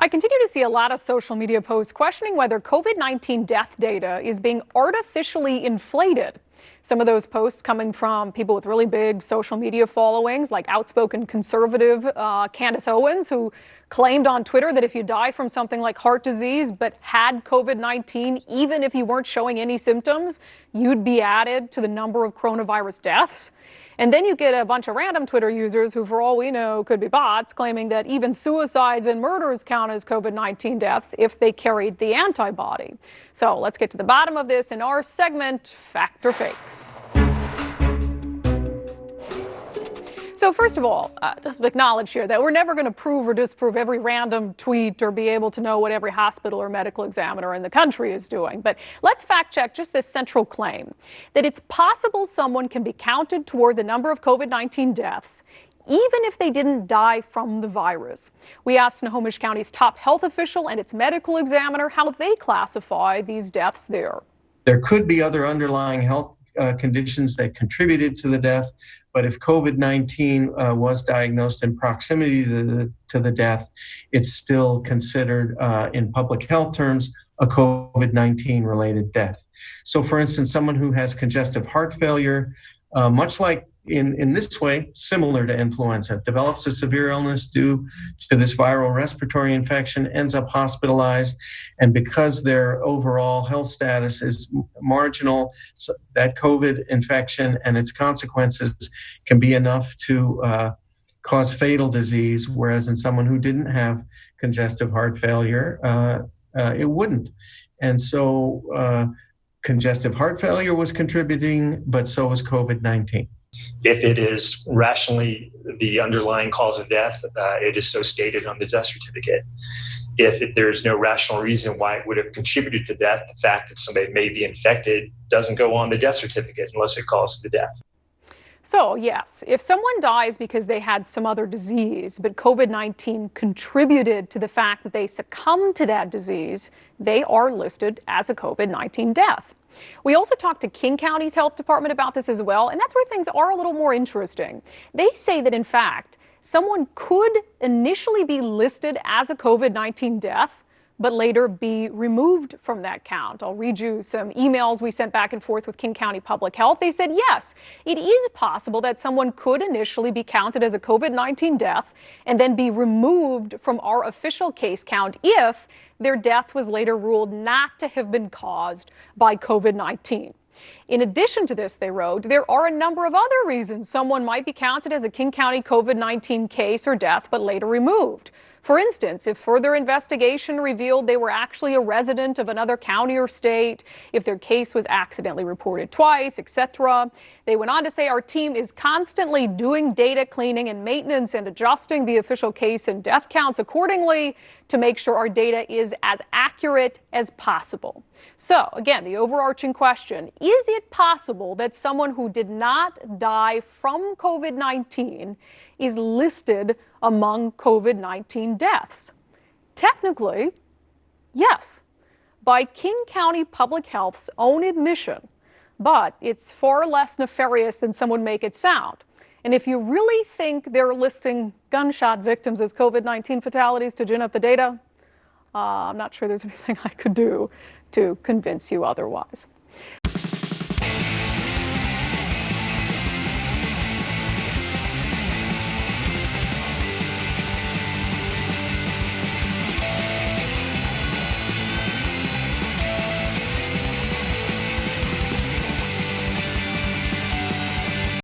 I continue to see a lot of social media posts questioning whether COVID-19 death data is being artificially inflated. Some of those posts coming from people with really big social media followings, like outspoken conservative Candace Owens, who claimed on Twitter that if you die from something like heart disease but had COVID-19, even if you weren't showing any symptoms, you'd be added to the number of coronavirus deaths. And then you get a bunch of random Twitter users who, for all we know, could be bots, claiming that even suicides and murders count as COVID-19 deaths if they carried the antibody. So let's get to the bottom of this in our segment, Fact or Fake. So first of all, just acknowledge here that we're never going to prove or disprove every random tweet or be able to know what every hospital or medical examiner in the country is doing. But let's fact check just this central claim that it's possible someone can be counted toward the number of COVID-19 deaths even if they didn't die from the virus. We asked Snohomish County's top health official and its medical examiner how they classify these deaths there. There could be other underlying health conditions that contributed to the death, but if COVID-19 was diagnosed in proximity to the death, it's still considered in public health terms a COVID-19 related death. So for instance, someone who has congestive heart failure, much like in this way, similar to influenza, develops a severe illness due to this viral respiratory infection, ends up hospitalized, and because their overall health status is marginal, so that COVID infection and its consequences can be enough to cause fatal disease, whereas in someone who didn't have congestive heart failure, it wouldn't. And so congestive heart failure was contributing, but so was COVID-19. If it is rationally the underlying cause of death, it is so stated on the death certificate. If there's no rational reason why it would have contributed to death, the fact that somebody may be infected doesn't go on the death certificate unless it caused the death. So yes, if someone dies because they had some other disease, but COVID-19 contributed to the fact that they succumbed to that disease, they are listed as a COVID-19 death. We also talked to King County's health department about this as well, and that's where things are a little more interesting. They say that, in fact, someone could initially be listed as a COVID-19 death, but later be removed from that count. I'll read you some emails we sent back and forth with King County Public Health. They said, yes, it is possible that someone could initially be counted as a COVID-19 death and then be removed from our official case count if their death was later ruled not to have been caused by COVID-19. In addition to this, they wrote, there are a number of other reasons someone might be counted as a King County COVID-19 case or death, but later removed. For instance, if further investigation revealed they were actually a resident of another county or state, if their case was accidentally reported twice, etc. They went on to say our team is constantly doing data cleaning and maintenance and adjusting the official case and death counts accordingly to make sure our data is as accurate as possible. So again, the overarching question, is it possible that someone who did not die from COVID-19 is listed among COVID-19 deaths? Technically, yes, by King County Public Health's own admission, but it's far less nefarious than some would make it sound. And if you really think they're listing gunshot victims as COVID-19 fatalities to gin up the data, I'm not sure there's anything I could do to convince you otherwise.